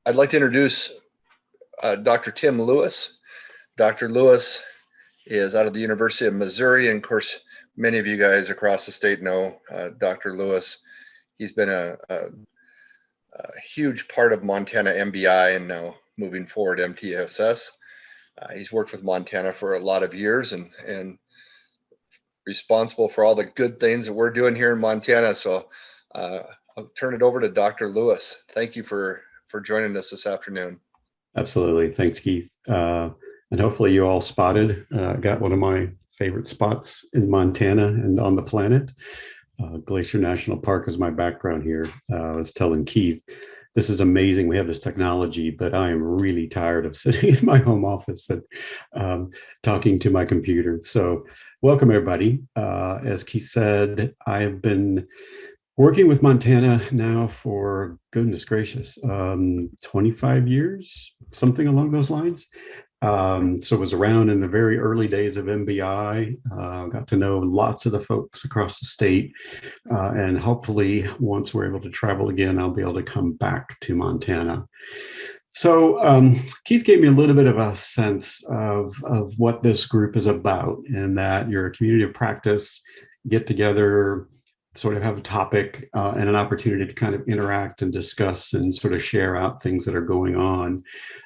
I'd like to introduce Dr. Tim Lewis. Dr. Lewis is out of the University of Missouri, and of course, many of you guys across the state know Dr. Lewis. He's been a huge part of Montana MBI and now moving forward MTSS. He's worked with Montana for a lot of years and responsible for all the good things that we're doing here in Montana. So I'll turn it over to Dr. Lewis. Thank you for joining us this afternoon. Absolutely. Thanks, Keith. And hopefully you all spotted, got one of my favorite spots in Montana and on the planet. Glacier National Park is my background here. I was telling Keith, this is amazing. We have this technology, but I am really tired of sitting in my home office and talking to my computer. So welcome, everybody. As Keith said, I have been working with Montana now for, goodness gracious, 25 years, something along those lines. So was around in the very early days of MBI, got to know lots of the folks across the state, and hopefully once we're able to travel again, I'll be able to come back to Montana. So Keith gave me a little bit of a sense of what this group is about, and that you're a community of practice, get together, sort of have a topic and an opportunity to kind of interact and discuss and sort of share out things that are going on.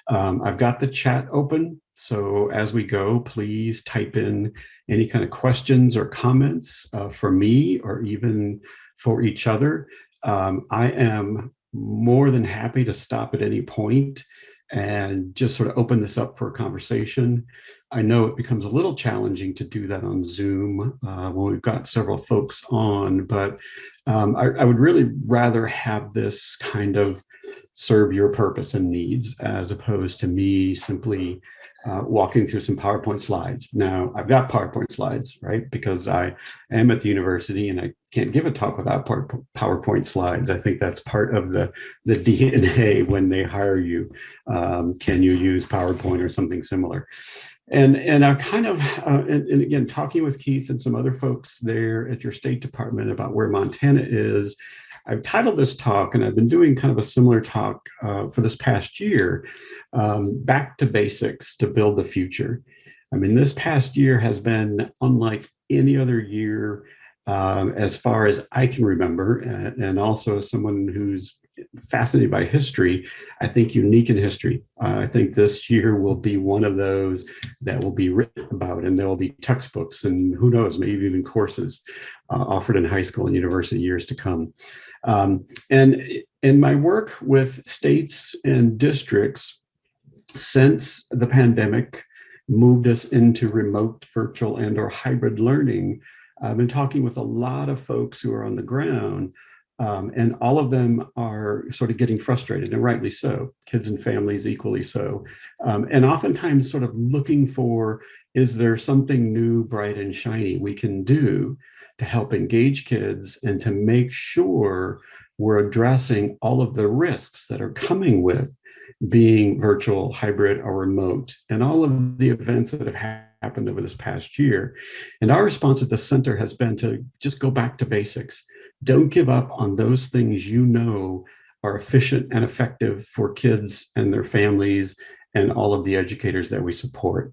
I've got the chat open, so as we go, please type in any kind of questions or comments for me or even for each other. I am more than happy to stop at any point and just sort of open this up for a conversation. I know it becomes a little challenging to do that on Zoom when we've got several folks on, but I would really rather have this kind of serve your purpose and needs as opposed to me simply walking through some PowerPoint slides. Now, I've got PowerPoint slides, right? Because I am at the university and I can't give a talk without PowerPoint slides. I think that's part of the DNA when they hire you. Can you use PowerPoint or something similar? And I kind of, and again, talking with Keith and some other folks there at your State Department about where Montana is, I've titled this talk, and I've been doing kind of a similar talk for this past year, Back to Basics to Build the Future. I mean, this past year has been unlike any other year as far as I can remember, and also as someone who's fascinated by history, I think unique in history. I think this year will be one of those that will be written about, and there will be textbooks and who knows, maybe even courses offered in high school and university years to come. And in my work with states and districts, since the pandemic moved us into remote, virtual, and/or hybrid learning, I've been talking with a lot of folks who are on the ground. And all of them are sort of getting frustrated, and rightly so, kids and families equally so. And oftentimes sort of looking for, is there something new, bright, and shiny we can do to help engage kids and to make sure we're addressing all of the risks that are coming with being virtual, hybrid, or remote, and all of the events that have happened over this past year. And our response at the center has been to just go back to basics. Don't give up on those things you know are efficient and effective for kids and their families and all of the educators that we support.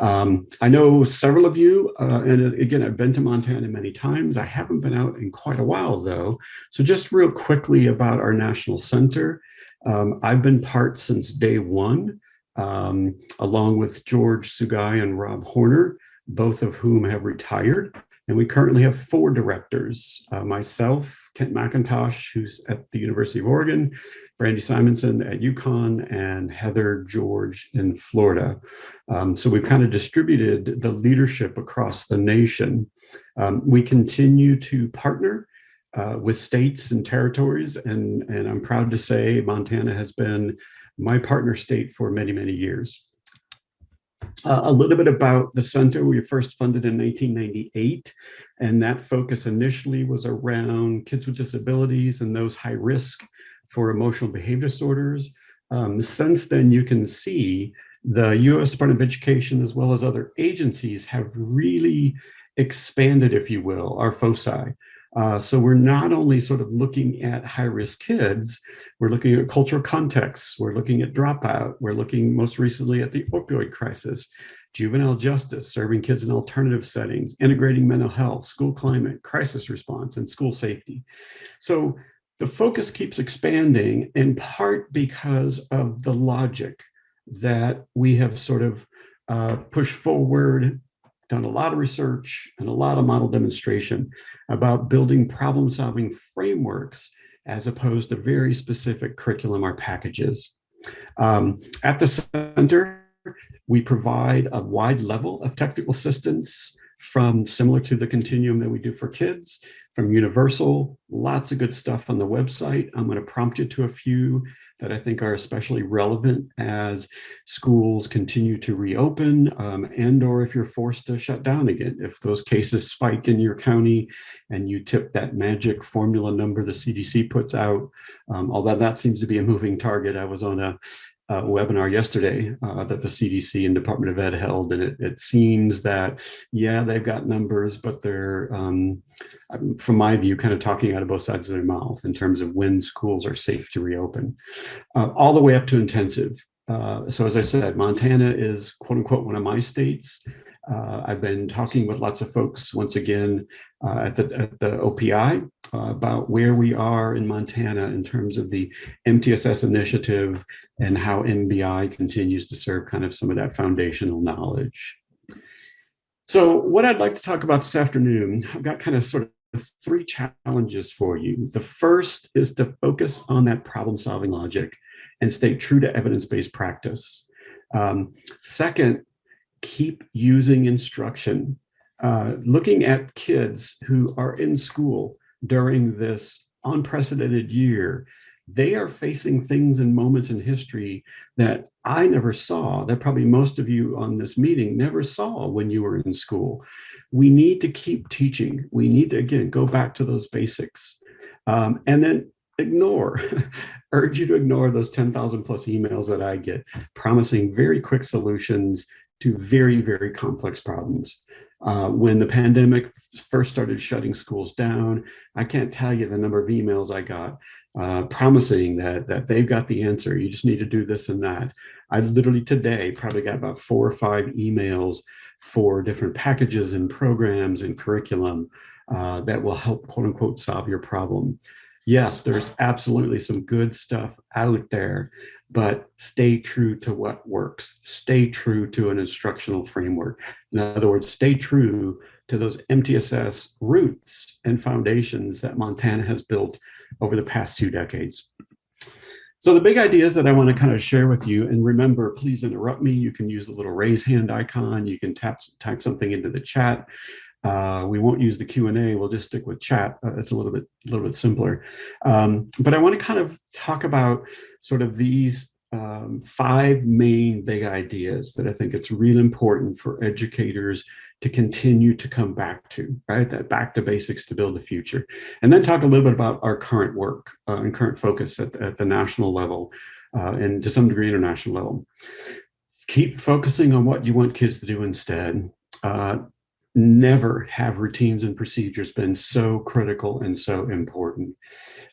I know several of you, and again, I've been to Montana many times. I haven't been out in quite a while, though. So just real quickly about our National Center. I've been part since day one, along with George Sugai and Rob Horner, both of whom have retired. And we currently have 4 directors, myself, Kent McIntosh, who's at the University of Oregon, Brandy Simonson at UConn, and Heather George in Florida. So we've kind of distributed the leadership across the nation. We continue to partner with states and territories, and I'm proud to say Montana has been my partner state for many, many years. A little bit about the center. We were first funded in 1998, and that focus initially was around kids with disabilities and those high risk for emotional behavior disorders. Since then, you can see the U.S. Department of Education, as well as other agencies, have really expanded, if you will, our foci. So we're not only sort of looking at high-risk kids, we're looking at cultural contexts, we're looking at dropout, we're looking most recently at the opioid crisis, juvenile justice, serving kids in alternative settings, integrating mental health, school climate, crisis response, and school safety. So the focus keeps expanding in part because of the logic that we have sort of pushed forward, done a lot of research and a lot of model demonstration about building problem-solving frameworks as opposed to very specific curriculum or packages. At the center, we provide a wide level of technical assistance, from similar to the continuum that we do for kids, from universal, lots of good stuff on the website. I'm going to prompt you to a few that I think are especially relevant as schools continue to reopen, and or if you're forced to shut down again. If those cases spike in your county and you tip that magic formula number the CDC puts out, although that seems to be a moving target. I was on a webinar yesterday that the CDC and Department of Ed held, and it seems that, yeah, they've got numbers, but they're, from my view, kind of talking out of both sides of their mouth in terms of when schools are safe to reopen, all the way up to intensive. So as I said, Montana is quote unquote one of my states. I've been talking with lots of folks once again at the OPI about where we are in Montana in terms of the MTSS initiative and how MBI continues to serve kind of some of that foundational knowledge. So what I'd like to talk about this afternoon, I've got kind of sort of three challenges for you. The first is to focus on that problem-solving logic and stay true to evidence-based practice. Second, keep using instruction. Looking at kids who are in school during this unprecedented year, they are facing things and moments in history that I never saw, that probably most of you on this meeting never saw when you were in school. We need to keep teaching. We need to, again, go back to those basics. And then urge you to ignore those 10,000 plus emails that I get promising very quick solutions to very, very complex problems. When the pandemic first started shutting schools down, I can't tell you the number of emails I got promising that they've got the answer. You just need to do this and that. I literally today probably got about 4 or 5 emails for different packages and programs and curriculum that will help, quote unquote, solve your problem. Yes, there's absolutely some good stuff out there, but stay true to what works. Stay true to an instructional framework. In other words, stay true to those MTSS roots and foundations that Montana has built over the past 2 decades. So the big ideas that I want to kind of share with you, and remember, please interrupt me. You can use the little raise hand icon. You can type something into the chat. We won't use the Q&A. We'll just stick with chat. It's a little bit simpler. But I want to kind of talk about sort of these 5 main big ideas that I think it's really important for educators to continue to come back to, right? That back to basics to build the future. And then talk a little bit about our current work and current focus at the national level and to some degree international level. Keep focusing on what you want kids to do instead. Never have routines and procedures been so critical and so important.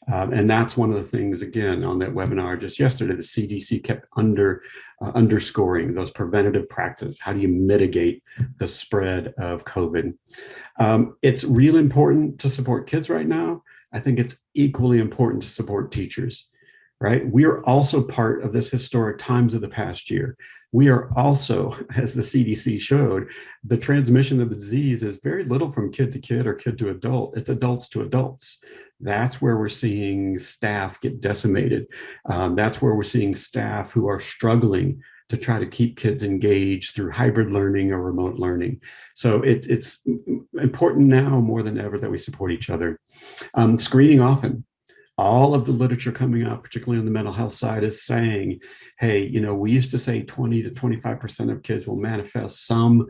And that's one of the things, again, on that webinar just yesterday, the CDC kept underscoring those preventative practices. How do you mitigate the spread of COVID? It's really important to support kids right now. I think it's equally important to support teachers, right? We are also part of this historic times of the past year. We are also, as the CDC showed, the transmission of the disease is very little from kid to kid or kid to adult. It's adults to adults. That's where we're seeing staff get decimated. That's where we're seeing staff who are struggling to try to keep kids engaged through hybrid learning or remote learning. So it's important now more than ever that we support each other. Screening often. All of the literature coming out, particularly on the mental health side, is saying, hey, you know, we used to say 20 to 25% of kids will manifest some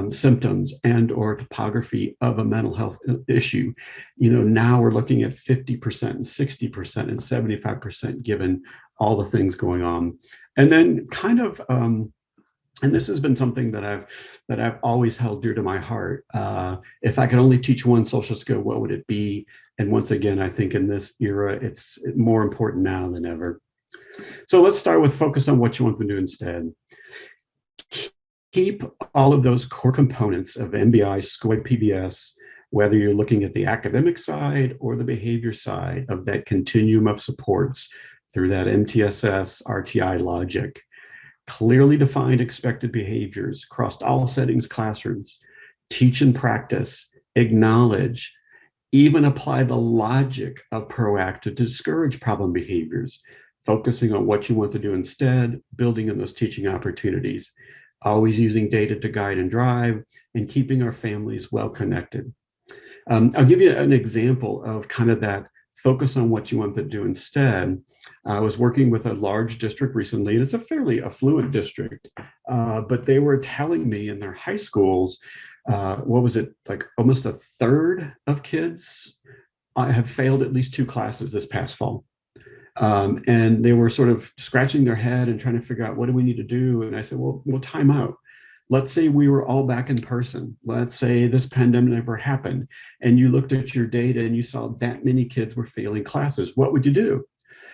symptoms and or topography of a mental health issue. You know, now we're looking at 50% and 60% and 75% given all the things going on. And then kind of And this has been something that I've always held dear to my heart. If I could only teach one social skill, what would it be? And once again, I think in this era, it's more important now than ever. So let's start with focus on what you want them to do instead. Keep all of those core components of MBI, SCOIP, PBS, whether you're looking at the academic side or the behavior side of that continuum of supports through that MTSS RTI logic. Clearly defined expected behaviors across all settings, classrooms, teach and practice, acknowledge, even apply the logic of proactive to discourage problem behaviors, focusing on what you want to do instead, building in those teaching opportunities, always using data to guide and drive, and keeping our families well connected. I'll give you an example of kind of that focus on what you want to do instead. I was working with a large district recently, and it's a fairly affluent district, but they were telling me in their high schools, what was it, like almost a third of kids have failed at least 2 classes this past fall. And they were sort of scratching their head and trying to figure out, what do we need to do? And I said, well, time out. Let's say we were all back in person. Let's say this pandemic never happened, and you looked at your data and you saw that many kids were failing classes. What would you do?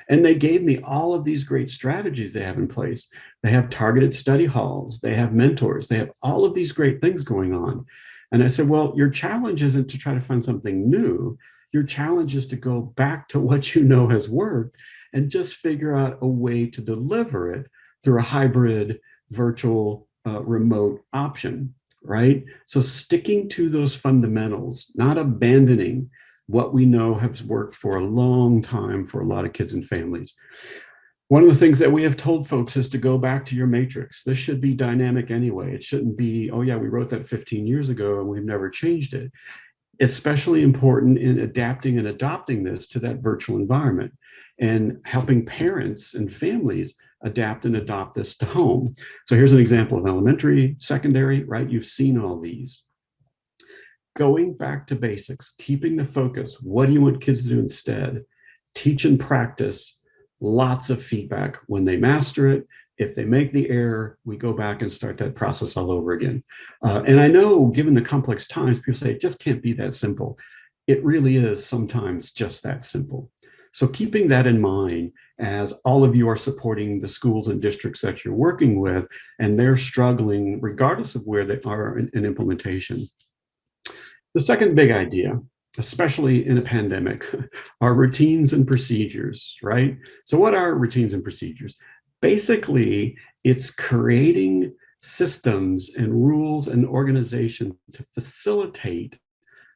And they gave me all of these great strategies they have in place. They have targeted study halls, they have mentors, they have all of these great things going on. And I said, well, your challenge isn't to try to find something new. Your challenge is to go back to what you know has worked and just figure out a way to deliver it through a hybrid virtual remote option, right? So sticking to those fundamentals, not abandoning what we know has worked for a long time for a lot of kids and families. One of the things that we have told folks is to go back to your matrix. This should be dynamic anyway. It shouldn't be, oh yeah, we wrote that 15 years ago and we've never changed it. Especially important in adapting and adopting this to that virtual environment and helping parents and families adapt and adopt this to home. So here's an example of elementary, secondary, right? You've seen all these. Going back to basics, keeping the focus. What do you want kids to do instead? Teach and practice, lots of feedback. When they master it, if they make the error, we go back and start that process all over again. And I know, given the complex times, people say it just can't be that simple. It really is sometimes just that simple. So keeping that in mind as all of you are supporting the schools and districts that you're working with, and they're struggling regardless of where they are in implementation. The second big idea, especially in a pandemic, are routines and procedures, right? So what are routines and procedures? Basically, it's creating systems and rules and organization to facilitate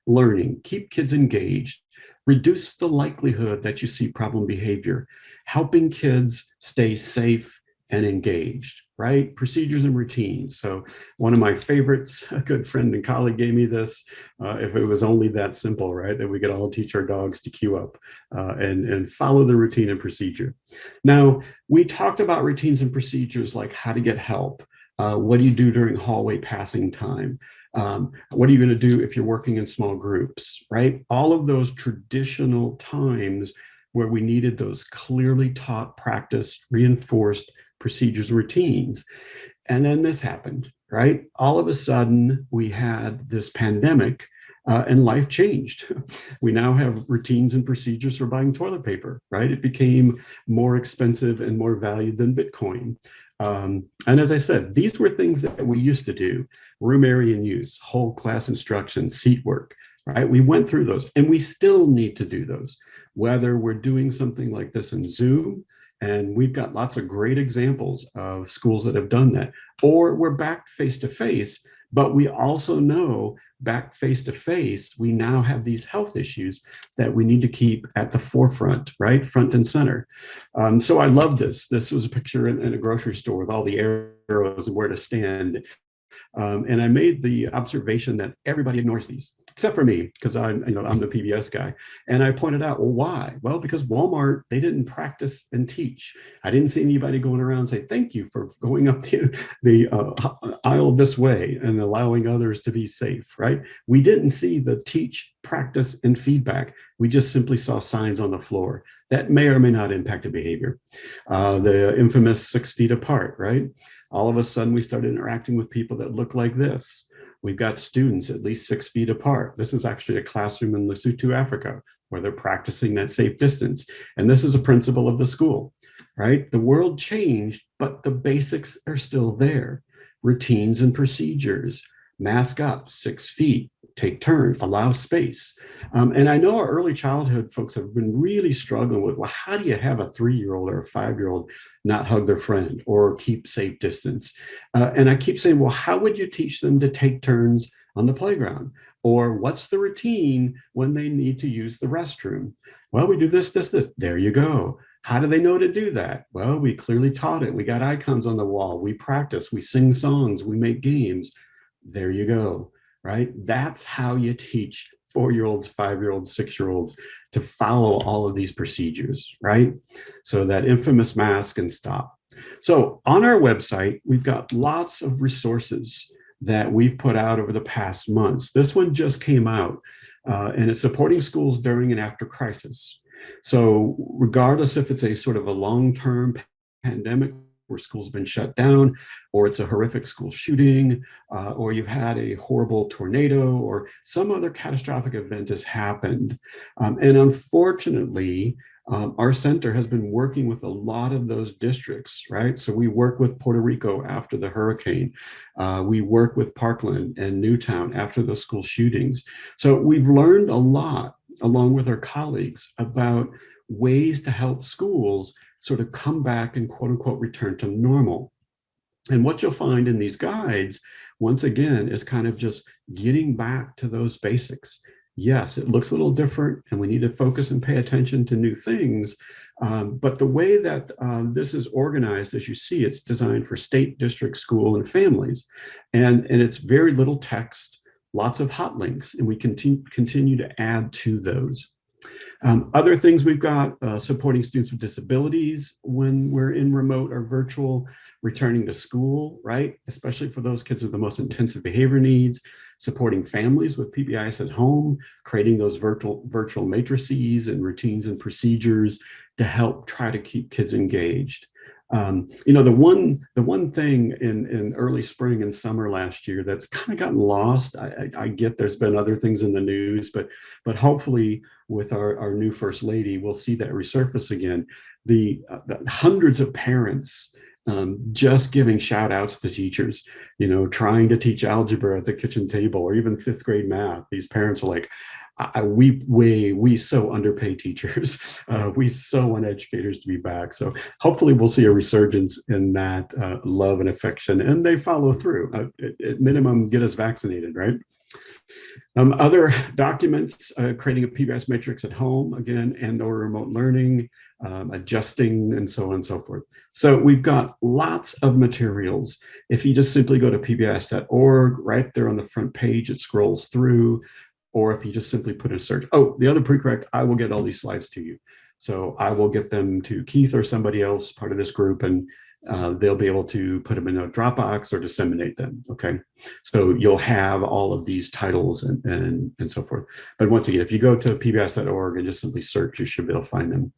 learning, keep kids engaged, reduce the likelihood that you see problem behavior, helping kids stay safe and engaged, right? Procedures and routines. So one of my favorites, a good friend and colleague gave me this, if it was only that simple, right? That we could all teach our dogs to queue up and follow the routine and procedure. Now, we talked about routines and procedures like how to get help. What do you do during hallway passing time? What are you going to do if you're working in small groups, right? All of those traditional times where we needed those clearly taught, practiced, reinforced procedures, routines. And then this happened, right? All of a sudden, we had this pandemic and life changed. We now have routines and procedures for buying toilet paper, right? It became more expensive and more valued than Bitcoin. And as I said, these were things that we used to do: room area and use, whole class instruction, seat work, right? We went through those, and we still need to do those, whether we're doing something like this in Zoom, and we've got lots of great examples of schools that have done that, or we're back face to face, but we also know back face to face, we now have these health issues that we need to keep at the forefront, right? Front and center. So I love this. This was a picture in a grocery store with all the arrows and where to stand. And I made the observation that everybody ignores these, except for me, because I'm the PBS guy. And I pointed out, well, why? Well, because Walmart, they didn't practice and teach. I didn't see anybody going around and say, thank you for going up the aisle this way and allowing others to be safe, right? We didn't see the teach, practice, and feedback. We just simply saw signs on the floor that may or may not impact a behavior. The infamous 6 feet apart, right? All of a sudden we started interacting with people that look like this. We've got students at least 6 feet apart. This is actually a classroom in Lesotho, Africa, where they're practicing that safe distance. And this is a principle of the school, right? The world changed, but the basics are still there. Routines and procedures, mask up, 6 feet, take turn, allow space. And I know our early childhood folks have been really struggling with, well, how do you have a 3-year-old or a 5-year-old not hug their friend or keep safe distance? And I keep saying, well, how would you teach them to take turns on the playground? Or what's the routine when they need to use the restroom? Well, we do this, this, this. There you go. How do they know to do that? Well, we clearly taught it. We got icons on the wall. We practice. We sing songs. We make games. There you go, right? That's how you teach 4-year-olds, 5-year-olds, 6-year-olds to follow all of these procedures, right? So that infamous mask and stop. So on our website, we've got lots of resources that we've put out over the past months. This one just came out, and it's supporting schools during and after crisis. So regardless if it's a sort of a long-term pandemic where schools have been shut down, or it's a horrific school shooting, or you've had a horrible tornado, or some other catastrophic event has happened. And unfortunately, our center has been working with a lot of those districts, right? So we work with Puerto Rico after the hurricane. We work with Parkland and Newtown after those school shootings. So we've learned a lot along with our colleagues about ways to help schools sort of come back and quote unquote return to normal. And what you'll find in these guides, once again, is kind of just getting back to those basics. Yes, it looks a little different and we need to focus and pay attention to new things. But the way that this is organized, as you see, it's designed for state, district, school, and families. And it's very little text, lots of hot links, and we continue to add to those. Other things we've got, supporting students with disabilities when we're in remote or virtual, returning to school, right? Especially for those kids with the most intensive behavior needs, supporting families with PBIS at home, creating those virtual matrices and routines and procedures to help try to keep kids engaged. You know, the one thing in early spring and summer last year that's kind of gotten lost, I get there's been other things in the news, but hopefully with our new First Lady, we'll see that resurface again. The hundreds of parents just giving shout outs to teachers, you know, trying to teach algebra at the kitchen table or even 5th grade math. These parents are like, we so underpay teachers. We so want educators to be back. So hopefully we'll see a resurgence in that love and affection, and they follow through. At minimum, get us vaccinated, right? Other documents, creating a PBIS matrix at home, again, and or remote learning, adjusting, and so on and so forth. So we've got lots of materials. If you just simply go to pbis.org, right there on the front page, it scrolls through. Or if you just simply put in a search. Oh, the other precorrect, I will get all these slides to you. So I will get them to Keith or somebody else, part of this group, and they'll be able to put them in a Dropbox or disseminate them, okay? So you'll have all of these titles and so forth. But once again, if you go to pbis.org and just simply search, you should be able to find them.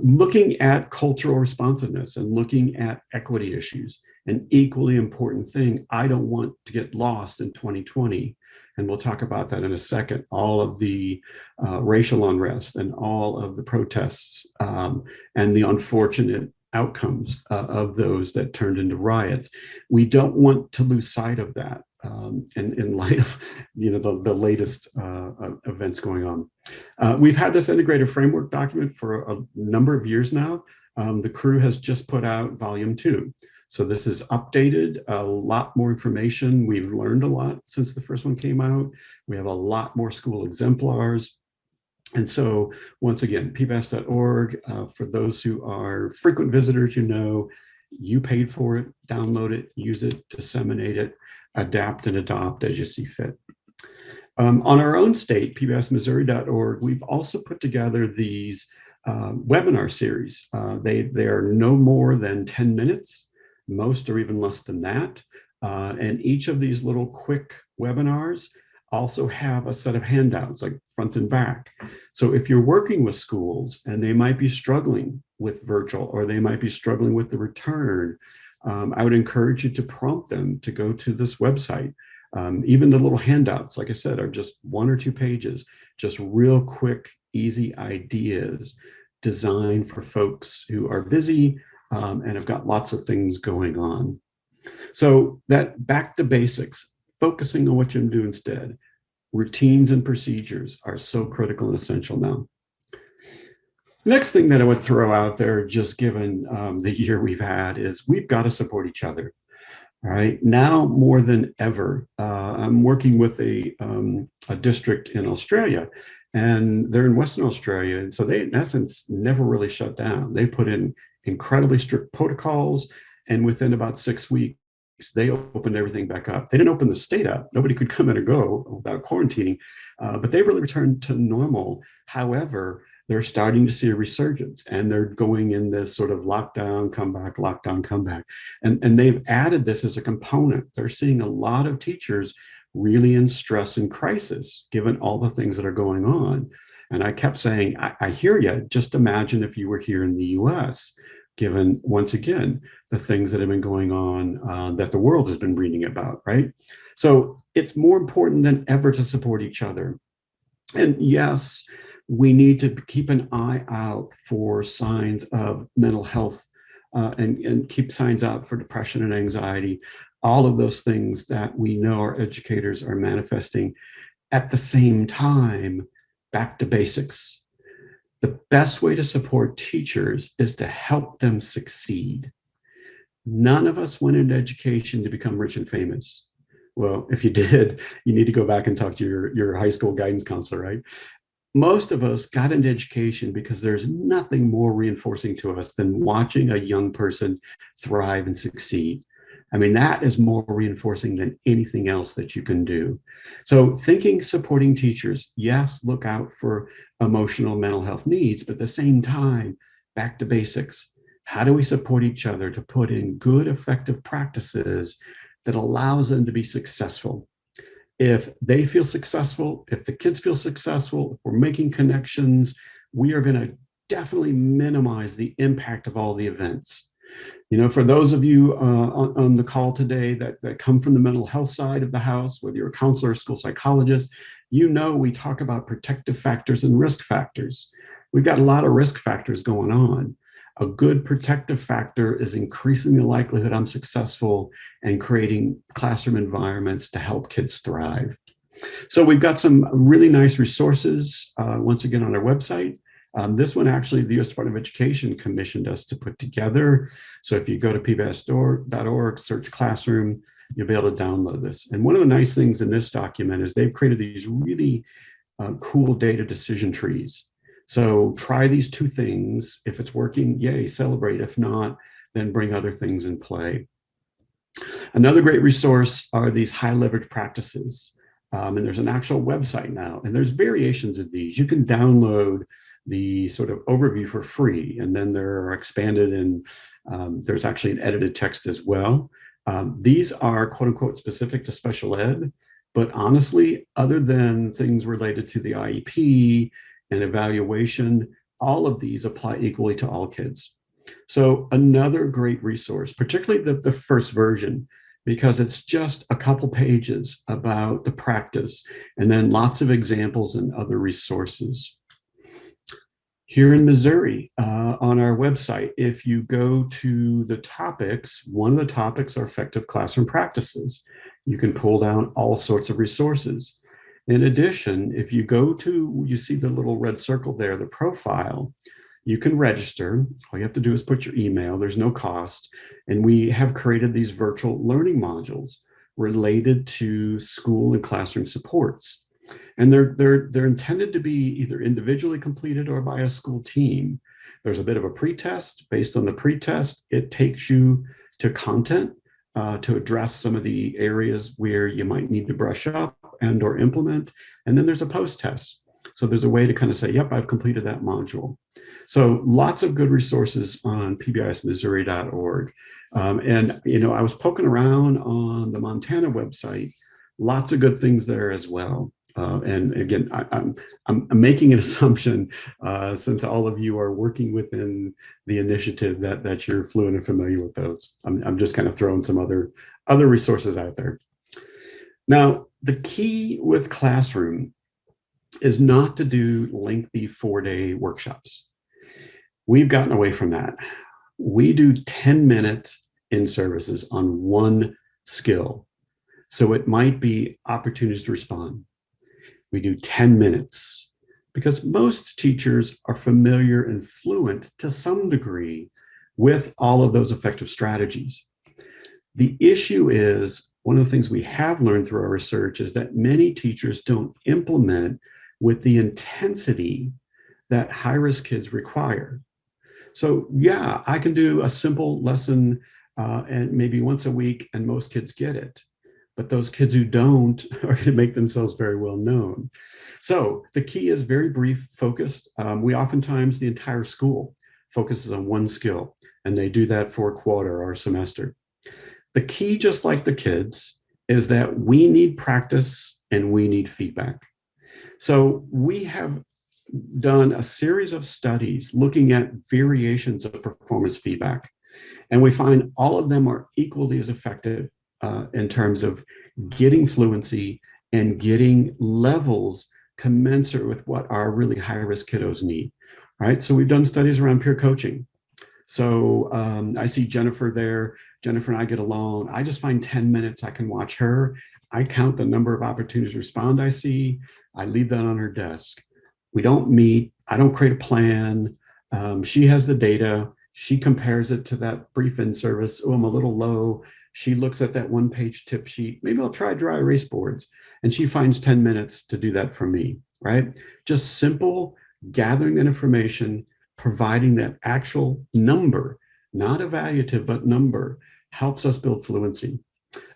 Looking at cultural responsiveness and looking at equity issues, an equally important thing I don't want to get lost in 2020. And we'll talk about that in a second. All of the racial unrest and all of the protests and the unfortunate outcomes of those that turned into riots. We don't want to lose sight of that in light of, you know, the latest events going on. We've had this integrated framework document for a number of years now. The crew has just put out volume 2. So this is updated, a lot more information. We've learned a lot since the first one came out. We have a lot more school exemplars. And so once again, pbis.org, for those who are frequent visitors, you know, you paid for it, download it, use it, disseminate it, adapt and adopt as you see fit. On our own state, pbismissouri.org, we've also put together these webinar series. They are no more than 10 minutes. Most are even less than that. And each of these little quick webinars also have a set of handouts like front and back. So if you're working with schools and they might be struggling with virtual, or they might be struggling with the return, I would encourage you to prompt them to go to this website. Even the little handouts, like I said, are just 1 or 2 pages, just real quick, easy ideas designed for folks who are busy and have got lots of things going on. So that back to basics, focusing on what you can do instead. Routines and procedures are so critical and essential now. The next thing that I would throw out there, just given the year we've had, is we've got to support each other. All right, now more than ever, I'm working with a district in Australia, and they're in Western Australia. And so they, in essence, never really shut down. They put in incredibly strict protocols, and within about 6 weeks, they opened everything back up. They didn't open the state up. Nobody could come in or go without quarantining, but they really returned to normal. However, they're starting to see a resurgence, and they're going in this sort of lockdown, come back, lockdown, come back. And they've added this as a component. They're seeing a lot of teachers really in stress and crisis, given all the things that are going on. And I kept saying, I hear you. Just imagine if you were here in the US, given, once again, the things that have been going on that the world has been reading about, right? So it's more important than ever to support each other. And yes, we need to keep an eye out for signs of mental health and keep signs out for depression and anxiety, all of those things that we know our educators are manifesting. At the same time, back to basics. The best way to support teachers is to help them succeed. None of us went into education to become rich and famous. Well, if you did, you need to go back and talk to your high school guidance counselor, right? Most of us got into education because there's nothing more reinforcing to us than watching a young person thrive and succeed. I mean, that is more reinforcing than anything else that you can do. So thinking, supporting teachers, yes, look out for emotional mental health needs, but at the same time, back to basics. How do we support each other to put in good, effective practices that allows them to be successful? If they feel successful, if the kids feel successful, if we're making connections, we are going to definitely minimize the impact of all the events. You know, for those of you on the call today that come from the mental health side of the house, whether you're a counselor or school psychologist, you know we talk about protective factors and risk factors. We've got a lot of risk factors going on. A good protective factor is increasing the likelihood I'm successful and creating classroom environments to help kids thrive. So we've got some really nice resources, once again, on our website. This one, actually, the U.S. Department of Education commissioned us to put together. So if you go to pbs.org, search classroom, you'll be able to download this. And one of the nice things in this document is they've created these really cool data decision trees. So try these 2 things. If it's working, yay, celebrate. If not, then bring other things in play. Another great resource are these high leverage practices. And there's an actual website now, and there's variations of these. You can download the sort of overview for free, and then they're expanded, and there's actually an edited text as well. These are quote unquote specific to special ed, but honestly, other than things related to the IEP and evaluation, all of these apply equally to all kids. So another great resource, particularly the first version, because it's just a couple pages about the practice and then lots of examples and other resources. Here in Missouri, on our website, if you go to the topics, one of the topics are effective classroom practices. You can pull down all sorts of resources. In addition, if you go to, you see the little red circle there, the profile, you can register. All you have to do is put your email. There's no cost. And we have created these virtual learning modules related to school and classroom supports. And they're intended to be either individually completed or by a school team. There's a bit of a pretest. Based on the pretest, it takes you to content to address some of the areas where you might need to brush up and or implement. And then there's a post-test. So there's a way to kind of say, yep, I've completed that module. So lots of good resources on pbismissouri.org. And, you know, I was poking around on the Montana website Lots of good things there as well. And again, I'm making an assumption, since all of you are working within the initiative, that you're fluent and familiar with those. I'm just kind of throwing some other resources out there. Now, the key with Classroom is not to do lengthy 4-day workshops. We've gotten away from that. We do 10-minute in-services on one skill. So it might be opportunities to respond. We do 10 minutes because most teachers are familiar and fluent to some degree with all of those effective strategies. The issue is, one of the things we have learned through our research is that many teachers don't implement with the intensity that high-risk kids require. So yeah, I can do a simple lesson and maybe once a week, and most kids get it. But those kids who don't are going to make themselves very well known. So the key is very brief, focused. We oftentimes, the entire school focuses on one skill, and they do that for a quarter or a semester. The key, just like the kids, is that we need practice and we need feedback. So we have done a series of studies looking at variations of performance feedback, and we find all of them are equally as effective in terms of getting fluency and getting levels commensurate with what our really high-risk kiddos need, right? So we've done studies around peer coaching. So I see Jennifer there. Jennifer and I get along. I just find 10 minutes I can watch her. I count the number of opportunities to respond I see. I leave that on her desk. We don't meet. I don't create a plan. She has the data. She compares it to that brief in service. Oh, I'm a little low. She looks at that one-page tip sheet. Maybe I'll try dry erase boards. And she finds 10 minutes to do that for me, right? Just simple gathering that information, providing that actual number, not evaluative, but number, helps us build fluency.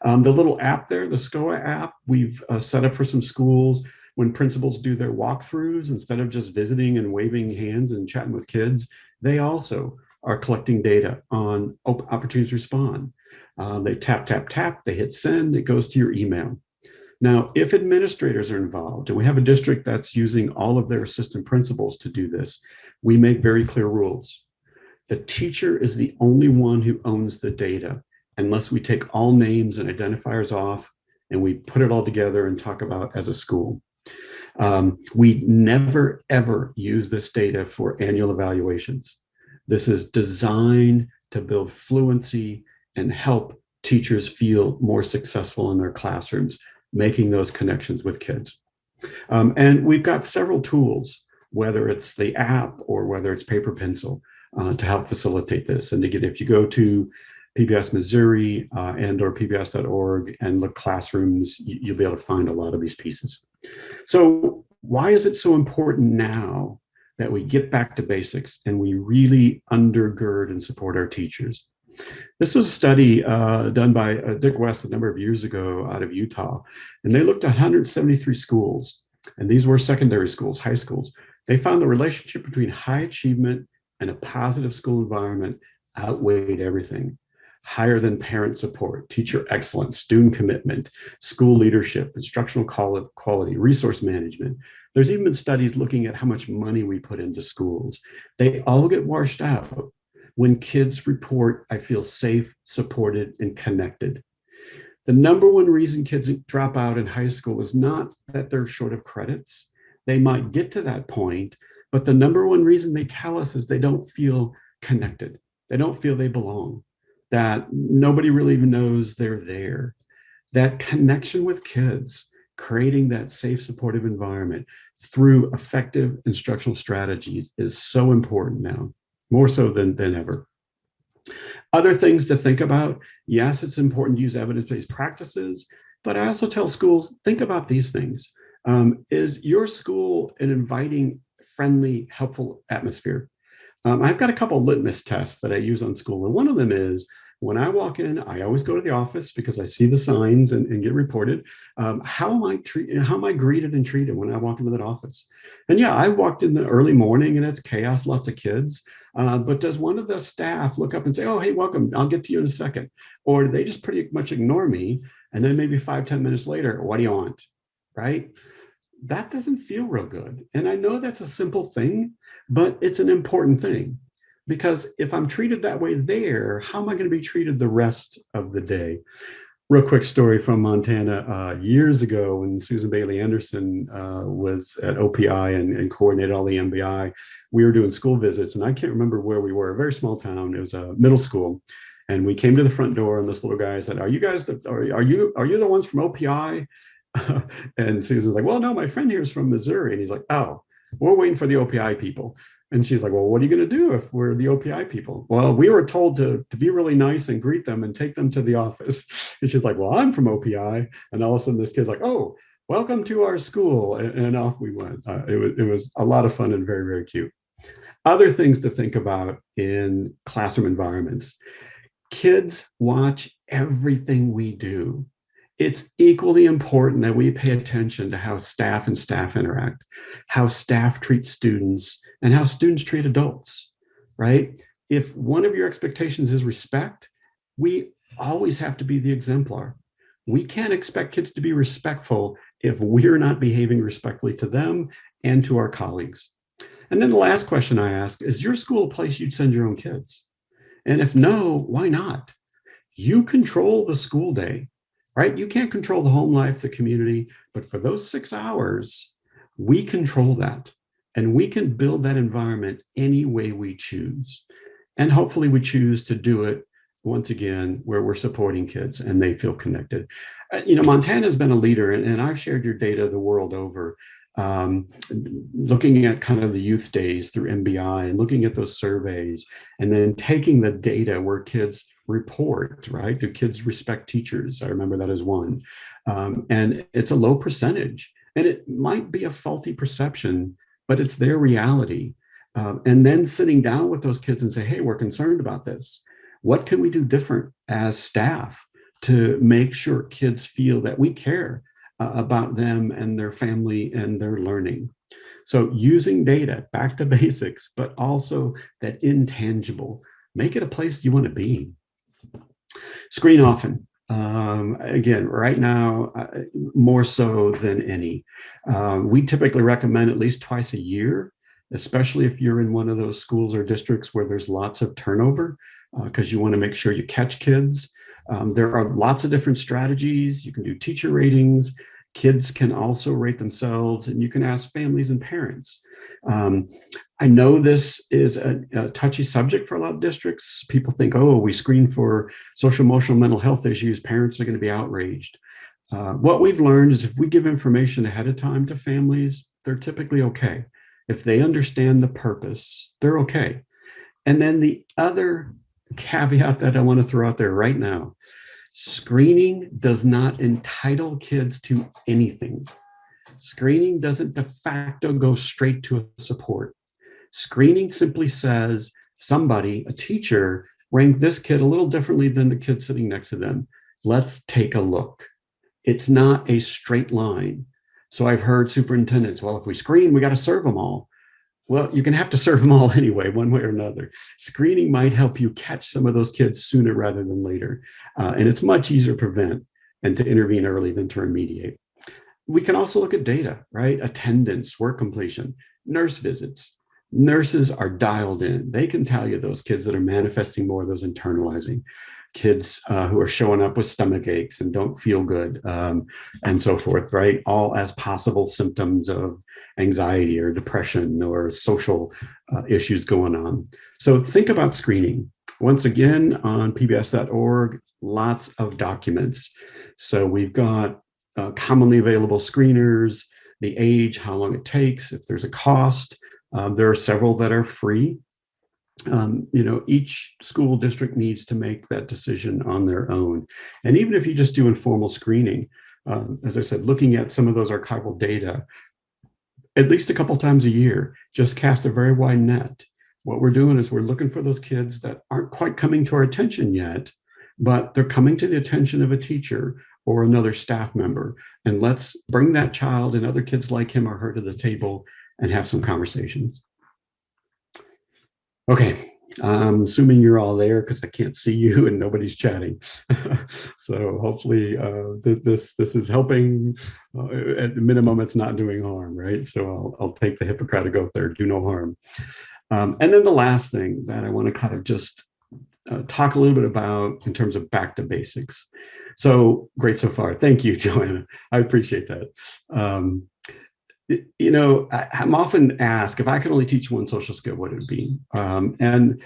The little app there, the SCOA app, we've set up for some schools. When principals do their walkthroughs, instead of just visiting and waving hands and chatting with kids, they also are collecting data on opportunities to respond. They tap, tap, tap, they hit send, it goes to your email. Now, if administrators are involved, and we have a district that's using all of their assistant principals to do this, we make very clear rules. The teacher is the only one who owns the data, unless we take all names and identifiers off and we put it all together and talk about as a school. We never, ever use this data for annual evaluations. This is designed to build fluency and help teachers feel more successful in their classrooms, making those connections with kids. And we've got several tools, whether it's the app or whether it's paper pencil, to help facilitate this. And again, if you go to PBS Missouri and or pbs.org and look classrooms, you'll be able to find a lot of these pieces. So why is it so important now that we get back to basics and we really undergird and support our teachers? This was a study done by Dick West a number of years ago out of Utah, and they looked at 173 schools, and these were secondary schools, high schools. They found the relationship between high achievement and a positive school environment outweighed everything. Higher than parent support, teacher excellence, student commitment, school leadership, instructional quality, resource management. There's even been studies looking at how much money we put into schools. They all get washed out when kids report, I feel safe, supported, and connected. The number one reason kids drop out in high school is not that they're short of credits. They might get to that point, but the number one reason they tell us is they don't feel connected. They don't feel they belong, that nobody really even knows they're there. That connection with kids, creating that safe, supportive environment through effective instructional strategies is so important now, more so than ever. Other things to think about, yes, it's important to use evidence-based practices, but I also tell schools, think about these things. Is your school an inviting, friendly, helpful atmosphere? I've got a couple of litmus tests that I use on school, and one of them is, when I walk in, I always go to the office because I see the signs and get reported. How am I greeted and treated when I walk into that office? And yeah, I walked in the early morning and it's chaos, lots of kids. But does one of the staff look up and say, "Oh, hey, welcome, I'll get to you in a second," or do they just pretty much ignore me? And then maybe 5, 10 minutes later, what do you want? Right? That doesn't feel real good. And I know that's a simple thing, but it's an important thing, because if I'm treated that way there, how am I going to be treated the rest of the day? Real quick story from Montana. Years ago, when Susan Bailey Anderson was at OPI and coordinated all the MBI, we were doing school visits, and I can't remember where we were. A very small town. It was a middle school, and we came to the front door, and this little guy said, "Are you guys? Are you the ones from OPI?" And Susan's like, "Well, no, my friend here is from Missouri," and he's like, "Oh, we're waiting for the OPI people." And she's like, "Well, what are you going to do if we're the OPI people?" "Well, we were told to be really nice and greet them and take them to the office." And she's like, "Well, I'm from OPI." And all of a sudden this kid's like, "Oh, welcome to our school." And off we went. It was a lot of fun and very, very cute. Other things to think about in classroom environments. Kids watch everything we do. It's equally important that we pay attention to how staff and staff interact, how staff treat students, and how students treat adults, right? If one of your expectations is respect, we always have to be the exemplar. We can't expect kids to be respectful if we're not behaving respectfully to them and to our colleagues. And then the last question I ask is your school a place you'd send your own kids? And if no, why not? You control the school day, right? You can't control the home life, the community, but for those 6 hours, we control that. And we can build that environment any way we choose. And hopefully we choose to do it, once again, where we're supporting kids and they feel connected. Montana has been a leader, and I've shared your data the world over, looking at kind of the youth days through MBI and looking at those surveys, and then taking the data where kids report, right? Do kids respect teachers? I remember that as one. And it's a low percentage. And it might be a faulty perception, but it's their reality. And then sitting down with those kids and say, hey, we're concerned about this. What can we do different as staff to make sure kids feel that we care about them and their family and their learning? So using data, back to basics, but also that intangible, make it a place you want to be. Screen often. Again, right now, more so than any. We typically recommend at least twice a year, especially if you're in one of those schools or districts where there's lots of turnover, because you want to make sure you catch kids. There are lots of different strategies. You can do teacher ratings. Kids can also rate themselves, and you can ask families and parents. I know this is a touchy subject for a lot of districts. People think, oh, we screen for social, emotional, mental health issues. Parents are going to be outraged. What we've learned is if we give information ahead of time to families, they're typically okay. If they understand the purpose, they're okay. And then the other caveat that I want to throw out there right now, screening does not entitle kids to anything. Screening doesn't de facto go straight to a support. Screening simply says somebody, a teacher, ranked this kid a little differently than the kid sitting next to them. Let's take a look. It's not a straight line. So I've heard superintendents, well, if we screen, we got to serve them all. Well, you're going to have to serve them all anyway, one way or another. Screening might help you catch some of those kids sooner rather than later. And it's much easier to prevent and to intervene early than to remediate. We can also look at data, right? Attendance, work completion, nurse visits. Nurses are dialed in. They can tell you those kids that are manifesting more of those internalizing, kids who are showing up with stomach aches and don't feel good, and so forth, right? All as possible symptoms of anxiety or depression or social issues going on. So think about screening. Once again, on pbs.org, lots of documents. So we've got commonly available screeners, the age, how long it takes, if there's a cost. There are several that are free. Each school district needs to make that decision on their own. And even if you just do informal screening, as I said, looking at some of those archival data, at least a couple times a year, just cast a very wide net. What we're doing is we're looking for those kids that aren't quite coming to our attention yet, but they're coming to the attention of a teacher or another staff member. And let's bring that child and other kids like him or her to the table and have some conversations. Okay, I'm assuming you're all there because I can't see you and nobody's chatting. So hopefully this is helping. At the minimum, it's not doing harm, right? So I'll take the Hippocratic oath there: do no harm. And then the last thing that I want to kind of just talk a little bit about in terms of back to basics. So great so far. Thank you, Joanna. I appreciate that. Um, I'm often asked if I could only teach one social skill, what would it be? And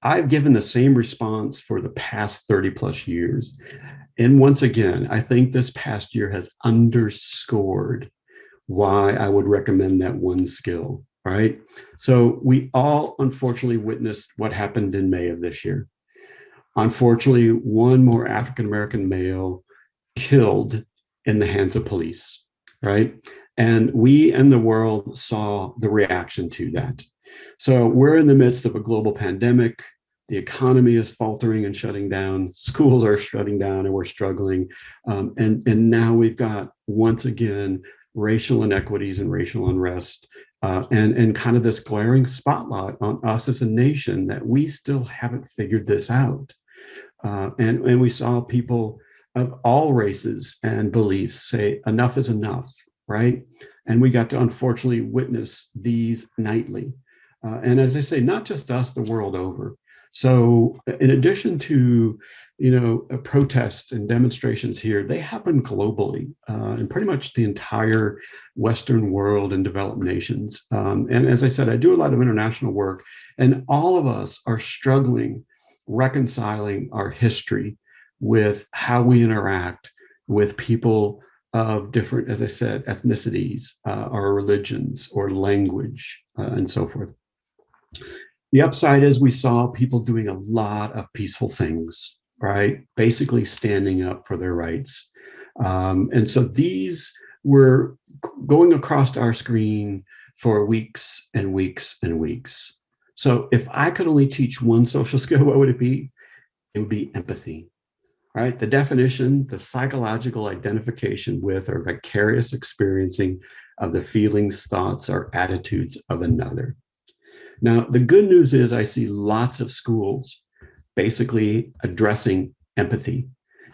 I've given the same response for the past 30 plus years. And once again, I think this past year has underscored why I would recommend that one skill, right? So we all unfortunately witnessed what happened in May of this year. Unfortunately, one more African American male killed in the hands of police, right? And we and the world saw the reaction to that. So we're in the midst of a global pandemic. The economy is faltering and shutting down. Schools are shutting down and we're struggling. And now we've got, once again, racial inequities and racial unrest, and kind of this glaring spotlight on us as a nation that we still haven't figured this out. And we saw people of all races and beliefs say enough is enough, right? And we got to unfortunately witness these nightly. And as I say, not just us, the world over. So in addition to, protests and demonstrations here, they happen globally in pretty much the entire Western world and developed nations. And as I said, I do a lot of international work, and all of us are struggling reconciling our history with how we interact with people of different, as I said, ethnicities, or religions, or language, and so forth. The upside is we saw people doing a lot of peaceful things, right? Basically standing up for their rights. And so these were going across our screen for weeks and weeks and weeks. So if I could only teach one social skill, what would it be? It would be empathy, right? The definition, the psychological identification with or vicarious experiencing of the feelings, thoughts, or attitudes of another. Now, the good news is I see lots of schools basically addressing empathy.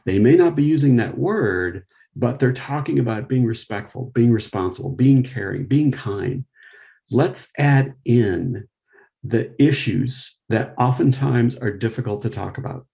They may not be using that word, but they're talking about being respectful, being responsible, being caring, being kind. Let's add in the issues that oftentimes are difficult to talk about.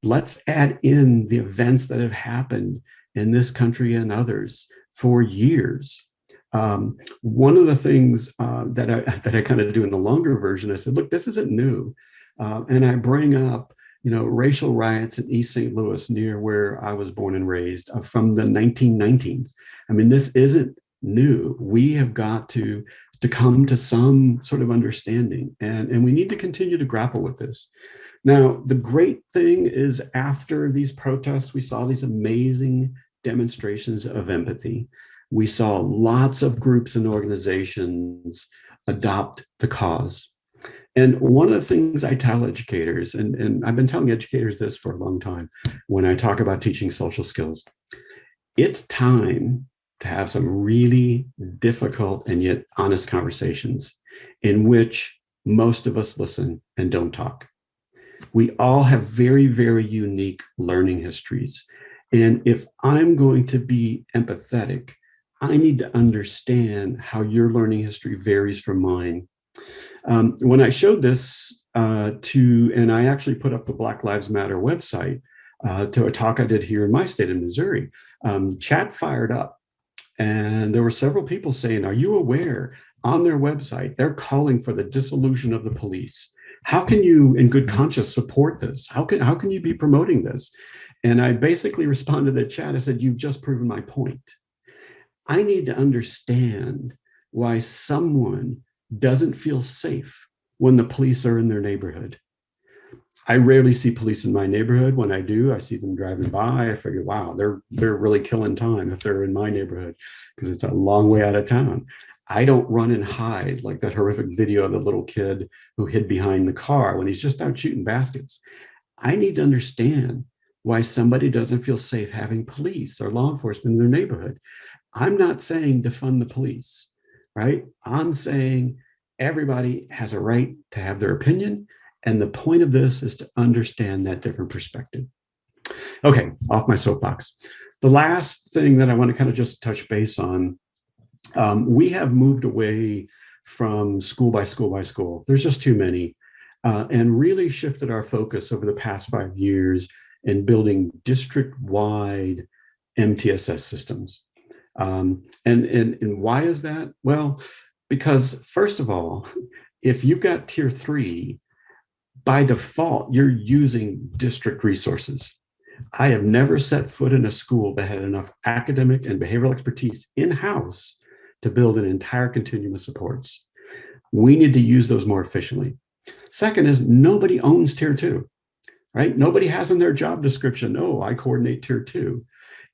Let's add in the events that have happened in this country and others for years. One of the things that I kind of do in the longer version, I said, look, this isn't new. And I bring up, racial riots in East St. Louis, near where I was born and raised, from the 1990s. I mean, this isn't new. We have got to come to some sort of understanding, and we need to continue to grapple with this. Now, the great thing is after these protests, we saw these amazing demonstrations of empathy. We saw lots of groups and organizations adopt the cause. And one of the things I tell educators, and I've been telling educators this for a long time when I talk about teaching social skills, it's time to have some really difficult and yet honest conversations in which most of us listen and don't talk. We all have very, very unique learning histories. And if I'm going to be empathetic, I need to understand how your learning history varies from mine. When I showed this and I actually put up the Black Lives Matter website to a talk I did here in my state of Missouri, chat fired up. And there were several people saying, are you aware on their website, they're calling for the dissolution of the police. How can you in good conscience support this? How can you be promoting this? And I basically responded to the chat. I said, you've just proven my point. I need to understand why someone doesn't feel safe when the police are in their neighborhood. I rarely see police in my neighborhood. When I do, I see them driving by. I figure, wow, they're really killing time if they're in my neighborhood because it's a long way out of town. I don't run and hide like that horrific video of the little kid who hid behind the car when he's just out shooting baskets. I need to understand why somebody doesn't feel safe having police or law enforcement in their neighborhood. I'm not saying defund the police, right? I'm saying everybody has a right to have their opinion. And the point of this is to understand that different perspective. Okay, off my soapbox. The last thing that I want to kind of just touch base on, we have moved away from school by school by school. There's just too many, and really shifted our focus over the past 5 years in building district-wide MTSS systems. And why is that? Well, because first of all, if you've got tier 3, by default, you're using district resources. I have never set foot in a school that had enough academic and behavioral expertise in-house to build an entire continuum of supports. We need to use those more efficiently. Second is nobody owns tier 2, right? Nobody has in their job description, oh, I coordinate tier 2.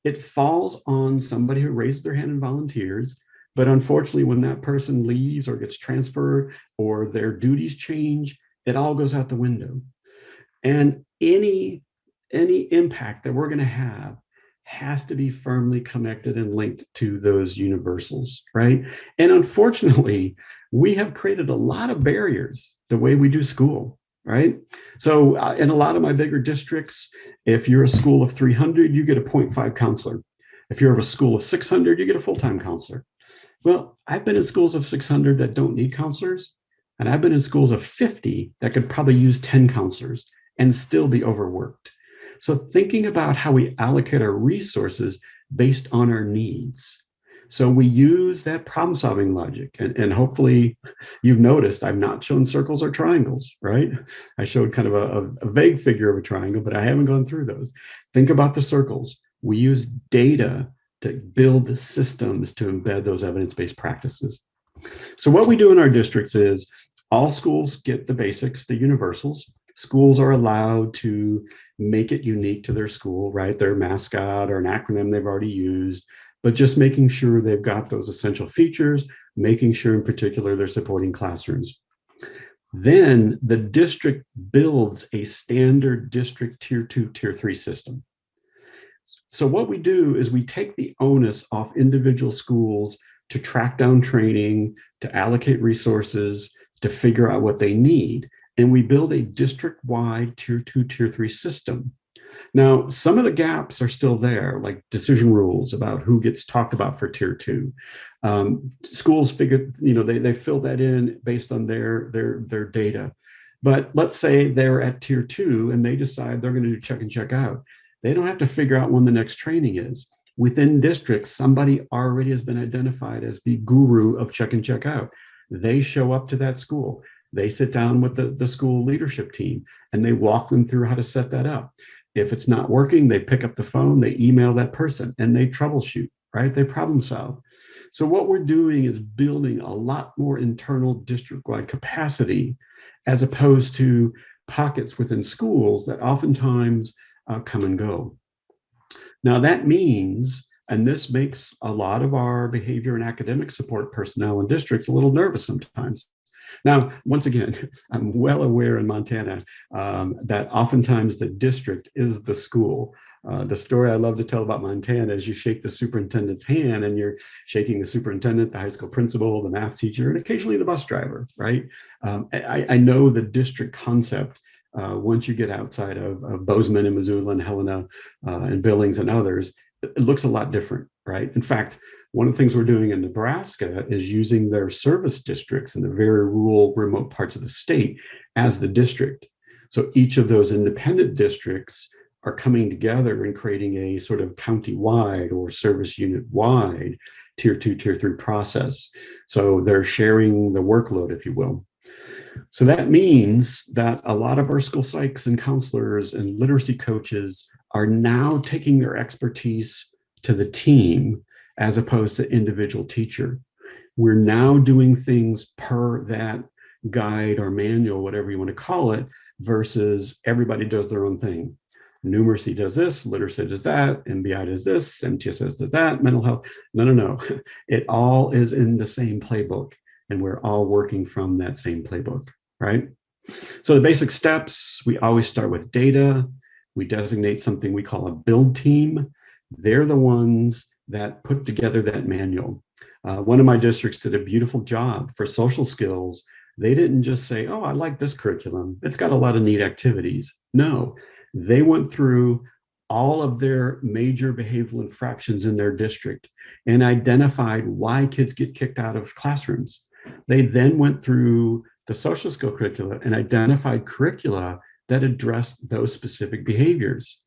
It falls on somebody who raises their hand and volunteers. But unfortunately, when that person leaves or gets transferred or their duties change, it all goes out the window. And any impact that we're going to have has to be firmly connected and linked to those universals, right? And unfortunately, we have created a lot of barriers the way we do school, right? So in a lot of my bigger districts, if you're a school of 300, you get a 0.5 counselor. If you're of a school of 600, you get a full-time counselor. Well, I've been in schools of 600 that don't need counselors, and I've been in schools of 50 that could probably use 10 counselors and still be overworked. So thinking about how we allocate our resources based on our needs. So we use that problem-solving logic, and hopefully you've noticed I've not shown circles or triangles, right? I showed kind of a vague figure of a triangle, but I haven't gone through those. Think about the circles. We use data to build systems to embed those evidence-based practices. So what we do in our districts is all schools get the basics, the universals. Schools are allowed to make it unique to their school, right? Their mascot or an acronym they've already used, but just making sure they've got those essential features, making sure in particular they're supporting classrooms. Then the district builds a standard district tier 2, tier 3 system. So what we do is we take the onus off individual schools to track down training, to allocate resources, to figure out what they need. And we build a district-wide tier 2, tier 3 system. Now, some of the gaps are still there, like decision rules about who gets talked about for tier 2. Schools figured, they fill that in based on their data. But let's say they're at tier 2 and they decide they're going to do check and check out. They don't have to figure out when the next training is. Within districts, somebody already has been identified as the guru of check and check out. They show up to that school. They sit down with the school leadership team and they walk them through how to set that up. If it's not working, they pick up the phone, they email that person and they troubleshoot, right? They problem solve. So what we're doing is building a lot more internal district-wide capacity as opposed to pockets within schools that oftentimes come and go. Now that means, and this makes a lot of our behavior and academic support personnel in districts a little nervous sometimes. Now, once again, I'm well aware in Montana that oftentimes the district is the school. The story I love to tell about Montana is you shake the superintendent's hand and you're shaking the superintendent, the high school principal, the math teacher, and occasionally the bus driver, right? I know the district concept. Once you get outside of Bozeman and Missoula and Helena and Billings and others, it looks a lot different, right? In fact, one of the things we're doing in Nebraska is using their service districts in the very rural, remote parts of the state as the district. So each of those independent districts are coming together and creating a sort of county-wide or service unit-wide tier 2, tier 3 process. So they're sharing the workload, if you will. So that means that a lot of our school psychs and counselors and literacy coaches are now taking their expertise to the team as opposed to individual teacher. We're now doing things per that guide or manual, whatever you want to call it, versus everybody does their own thing. Numeracy does this, literacy does that, MBI does this, MTSS does that, mental health. No. It all is in the same playbook. And we're all working from that same playbook, right? So the basic steps, we always start with data. We designate something we call a build team. They're the ones that put together that manual. One of my districts did a beautiful job for social skills. They didn't just say, oh, I like this curriculum, it's got a lot of neat activities. No, they went through all of their major behavioral infractions in their district and identified why kids get kicked out of classrooms. They then went through the social skill curricula and identified curricula that addressed those specific behaviors.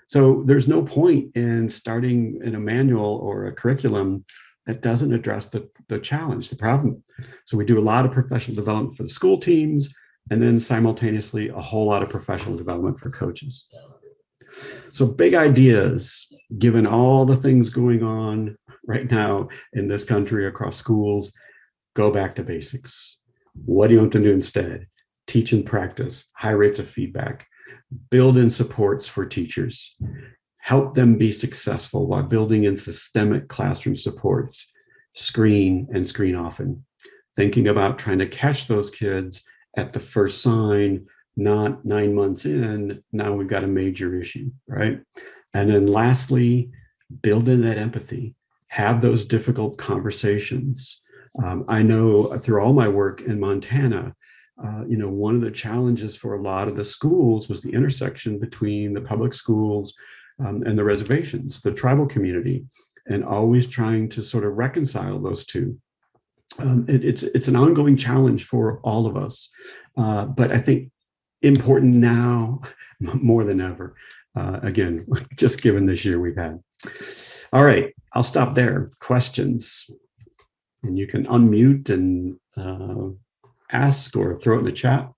So there's no point in starting in a manual or a curriculum that doesn't address the challenge, the problem. So we do a lot of professional development for the school teams, and then simultaneously a whole lot of professional development for coaches. So big ideas, given all the things going on right now in this country across schools, go back to basics. What do you want to do instead? Teach and practice, high rates of feedback, build in supports for teachers, help them be successful while building in systemic classroom supports, screen and screen often, thinking about trying to catch those kids at the first sign, not 9 months in, now we've got a major issue, right? And then lastly, build in that empathy, have those difficult conversations. I know through all my work in Montana, one of the challenges for a lot of the schools was the intersection between the public schools and the reservations, the tribal community, and always trying to sort of reconcile those two. It's an ongoing challenge for all of us, but I think important now more than ever. Again, just given this year we've had. All right, I'll stop there. Questions, and you can unmute and ask or throw it in the chat.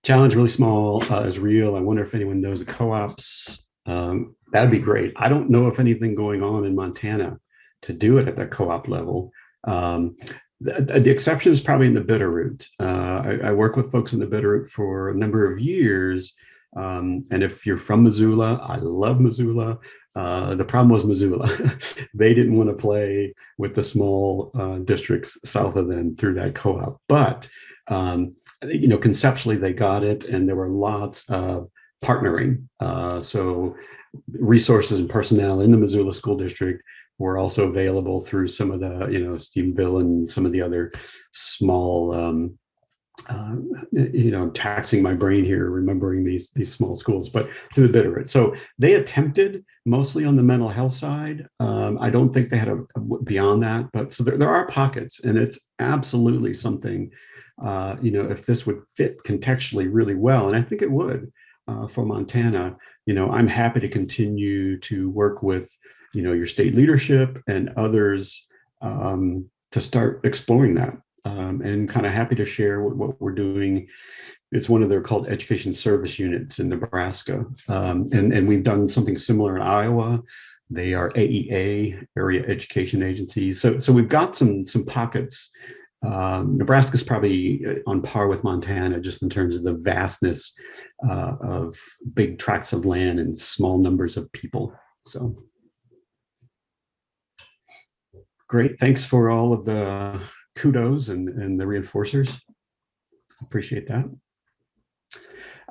Challenge really small is real. I wonder if anyone knows the co-ops. That'd be great. I don't know if anything going on in Montana to do it at that co-op level. The exception is probably in the Bitterroot. I work with folks in the Bitterroot for a number of years. And if you're from Missoula, I love Missoula. The problem was Missoula. They didn't want to play with the small districts south of them through that co-op. But, conceptually, they got it. And there were lots of partnering. So resources and personnel in the Missoula School District were also available through some of the, Stephenville and some of the other small, taxing my brain here, remembering these small schools, but to the Bitterroot. So they attempted mostly on the mental health side. I don't think they had a beyond that, but so there are pockets, and it's absolutely something, if this would fit contextually really well, and I think it would for Montana, I'm happy to continue to work with your state leadership and others to start exploring that, and kind of happy to share what we're doing. It's one of their called education service units in Nebraska. And we've done something similar in Iowa. They are AEA, Area Education Agencies. So we've got some pockets. Nebraska's probably on par with Montana just in terms of the vastness of big tracts of land and small numbers of people. So great. Thanks for all of the kudos and the reinforcers. Appreciate that.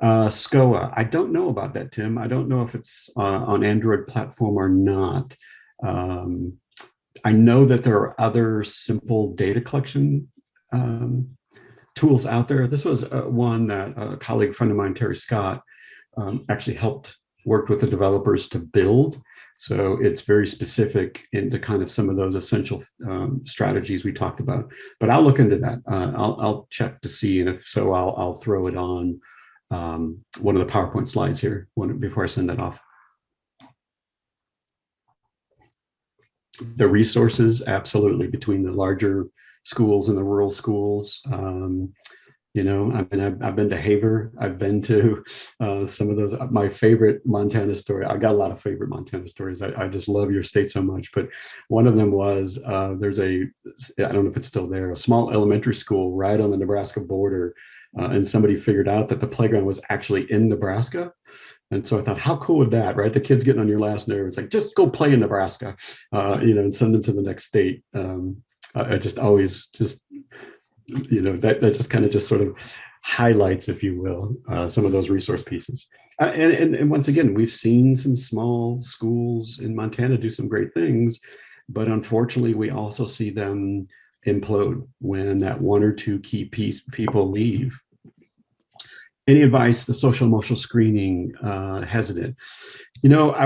SCOA, I don't know about that, Tim. I don't know if it's on Android platform or not. I know that there are other simple data collection tools out there. This was one that a colleague friend of mine, Terry Scott, actually helped work with the developers to build. So it's very specific into kind of some of those essential strategies we talked about. But I'll look into that. I'll check to see, and if so, I'll throw it on one of the PowerPoint slides here before I send that off. The resources, absolutely, between the larger schools and the rural schools. I've been to Haver. I've been to some of those. My favorite Montana story. I got a lot of favorite Montana stories. I just love your state so much. But one of them was I don't know if it's still there, a small elementary school right on the Nebraska border, and somebody figured out that the playground was actually in Nebraska. And so I thought, how cool would that, right? The kid's getting on your last nerve. It's like, just go play in Nebraska, and send them to the next state. I just always that just kind of just sort of highlights, if you will, some of those resource pieces. And once again, we've seen some small schools in Montana do some great things, but unfortunately, we also see them implode when that one or two key people leave. Any advice, the social emotional screening, hesitant? I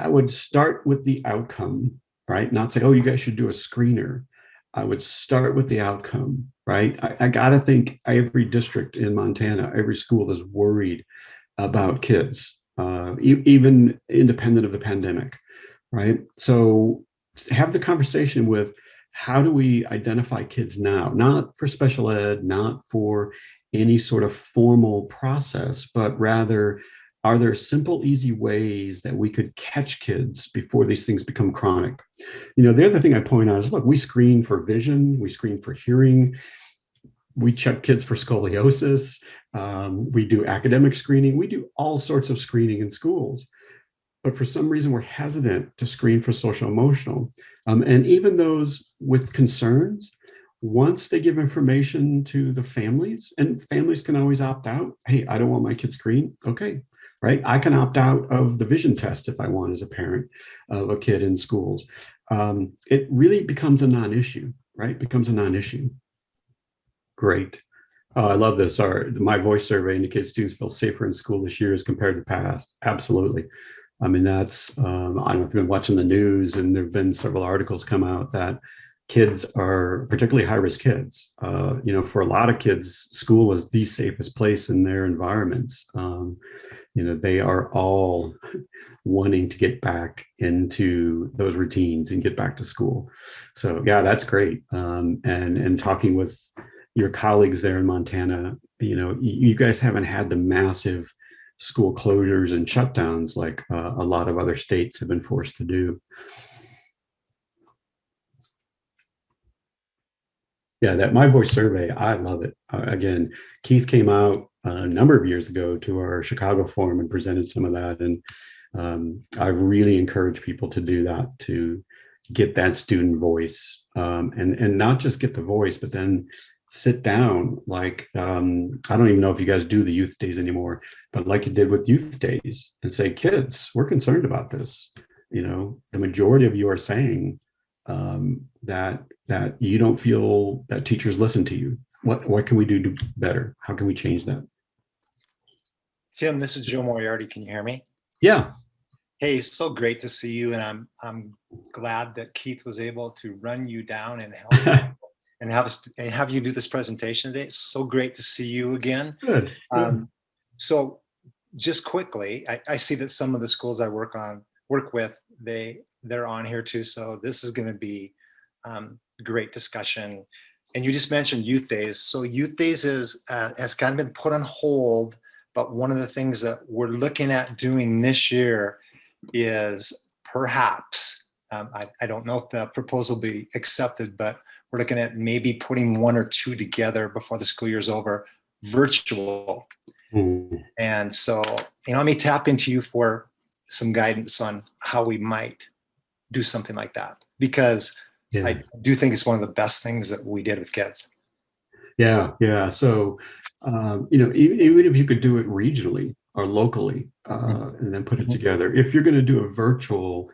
would start with the outcome, right? Not say, oh, you guys should do a screener. I would start with the outcome, right? I got to think every district in Montana, every school is worried about kids, even independent of the pandemic, right? So have the conversation with, how do we identify kids now? Not for special ed, not for any sort of formal process, but rather, are there simple, easy ways that we could catch kids before these things become chronic? The other thing I point out is, look, we screen for vision, we screen for hearing, we check kids for scoliosis, we do academic screening, we do all sorts of screening in schools. But for some reason, we're hesitant to screen for social emotional. And even those with concerns, once they give information to the families, and families can always opt out. Hey, I don't want my kid screened. Okay, right? I can opt out of the vision test if I want, as a parent of a kid in schools. It really becomes a non-issue, right? Becomes a non-issue. Great. I love this. My voice survey indicates students feel safer in school this year as compared to past. Absolutely. I mean, that's, I don't know if you've been watching the news, and there have been several articles come out that kids are, particularly high-risk kids. For a lot of kids, school is the safest place in their environments. They are all wanting to get back into those routines and get back to school. So yeah, that's great. And talking with your colleagues there in Montana, you guys haven't had the massive school closures and shutdowns like a lot of other states have been forced to do. Yeah, that My Voice survey, I love it. Again, Keith came out a number of years ago to our Chicago forum and presented some of that. And I really encourage people to do that, to get that student voice, and not just get the voice, but then sit down. Like, I don't even know if you guys do the youth days anymore, but like you did with youth days, and say, kids, we're concerned about this. The majority of you are saying that you don't feel that teachers listen to you. What can we do better? How can we change that? Tim, this is Joe Moriarty. Can you hear me? Yeah. Hey, so great to see you, and I'm glad that Keith was able to run you down and help and have you do this presentation today. It's so great to see you again. Good. So just quickly, I see that some of the schools I work with, they're on here too. So this is going to be great discussion. And you just mentioned youth days. So youth days has kind of been put on hold, but one of the things that we're looking at doing this year is perhaps, I don't know if the proposal will be accepted, but we're looking at maybe putting one or two together before the school year's over, virtual. And so, I may tap into you for some guidance on how we might do something like that, because I do think it's one of the best things that we did with kids. Yeah. So, even if you could do it regionally or locally, and then put it together, if you're going to do a virtual,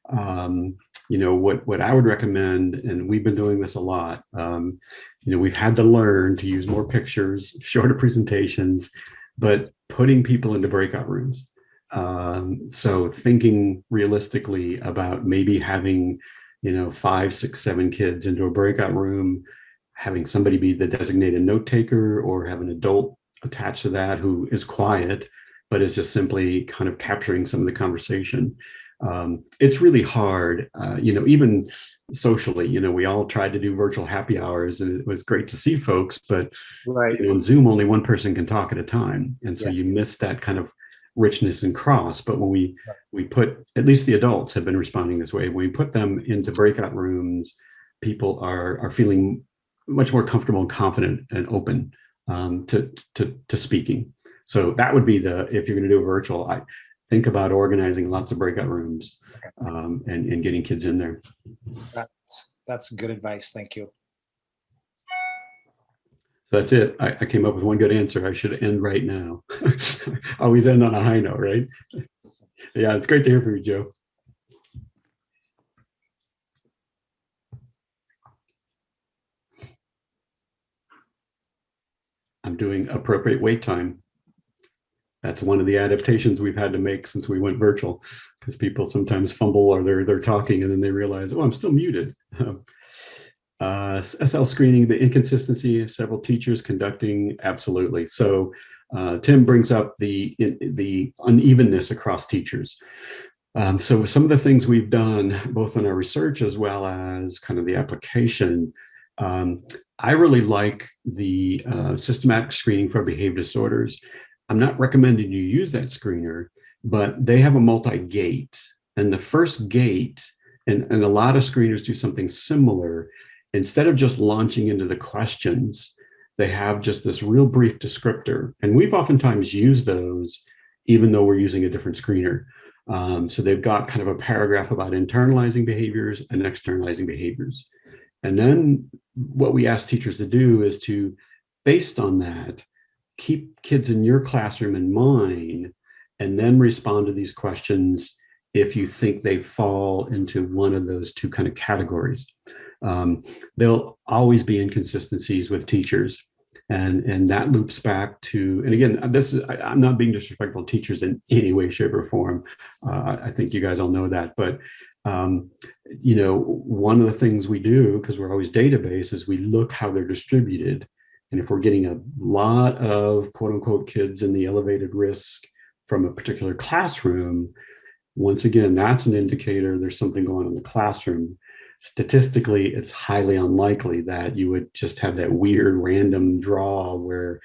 what I would recommend, and we've been doing this a lot, we've had to learn to use more pictures, shorter presentations, but putting people into breakout rooms. So thinking realistically about maybe having, 5, 6, 7 kids into a breakout room, having somebody be the designated note taker, or have an adult attached to that who is quiet, but is just simply kind of capturing some of the conversation. It's really hard, even socially, we all tried to do virtual happy hours, and it was great to see folks, but on Zoom, only one person can talk at a time. And so you miss that kind of richness and cross. But when we put, at least the adults have been responding this way, when we put them into breakout rooms, people are feeling much more comfortable and confident and open to speaking. So that would be if you're going to do a virtual, I think about organizing lots of breakout rooms, and getting kids in there. That's good advice. Thank you. So that's it. I came up with one good answer. I should end right now. Always end on a high note, right? Yeah, it's great to hear from you, Joe. I'm doing appropriate wait time. That's one of the adaptations we've had to make since we went virtual, because people sometimes fumble or they're talking and then they realize, oh, I'm still muted. SL screening, the inconsistency of several teachers conducting, absolutely. So Tim brings up the unevenness across teachers. So some of the things we've done, both in our research as well as kind of the application, I really like the systematic screening for behavior disorders. I'm not recommending you use that screener, but they have a multi-gate. And the first gate, and a lot of screeners do something similar, instead of just launching into the questions, they have just this real brief descriptor. And we've oftentimes used those, even though we're using a different screener. So they've got kind of a paragraph about internalizing behaviors and externalizing behaviors. And then what we ask teachers to do is to, based on that, keep kids in your classroom in mind, and then respond to these questions if you think they fall into one of those two kind of categories. There'll always be inconsistencies with teachers. And that loops back to, and again, I'm not being disrespectful to teachers in any way, shape, or form. I think you guys all know that. But, one of the things we do, because we're always database, is we look how they're distributed. And if we're getting a lot of quote unquote kids in the elevated risk from a particular classroom, once again, that's an indicator there's something going on in the classroom. Statistically, it's highly unlikely that you would just have that weird random draw where,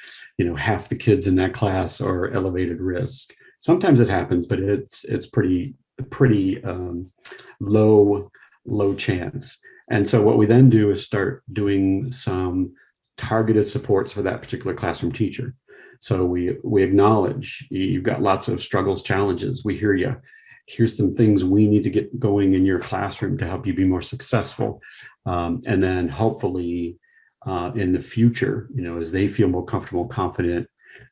half the kids in that class are elevated risk. Sometimes it happens, but it's pretty low chance. And so what we then do is start doing some targeted supports for that particular classroom teacher. So we acknowledge you've got lots of struggles, challenges. We hear you. Here's some things we need to get going in your classroom to help you be more successful. And then hopefully in the future, as they feel more comfortable, confident,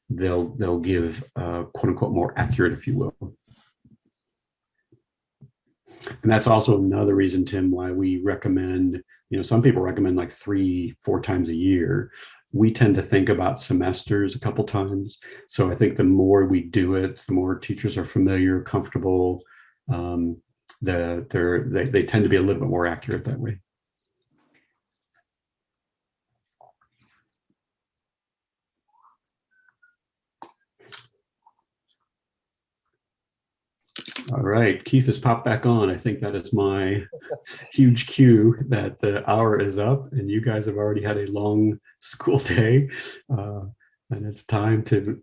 they'll give quote unquote more accurate, if you will. And that's also another reason, Tim, why we recommend, some people recommend like 3-4 times a year. We tend to think about semesters a couple times. So I think the more we do it, the more teachers are familiar, comfortable. They tend to be a little bit more accurate that way. All right, Keith has popped back on. I think that is my huge cue that the hour is up and you guys have already had a long school day, and it's time to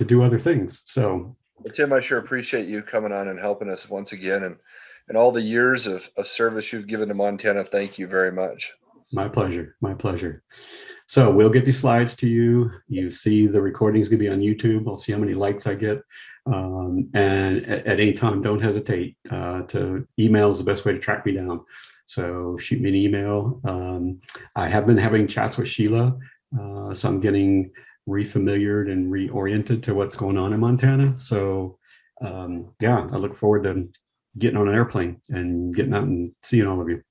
do other things. So, Tim, I sure appreciate you coming on and helping us once again, and all the years of service you've given to Montana. Thank you very much. My pleasure. My pleasure. So we'll get these slides to you. You see the recording is going to be on YouTube. I'll see how many likes I get. And at any time, don't hesitate to email is the best way to track me down. So shoot me an email. I have been having chats with Sheila. So I'm getting refamiliared and reoriented to what's going on in Montana. So yeah, I look forward to getting on an airplane and getting out and seeing all of you.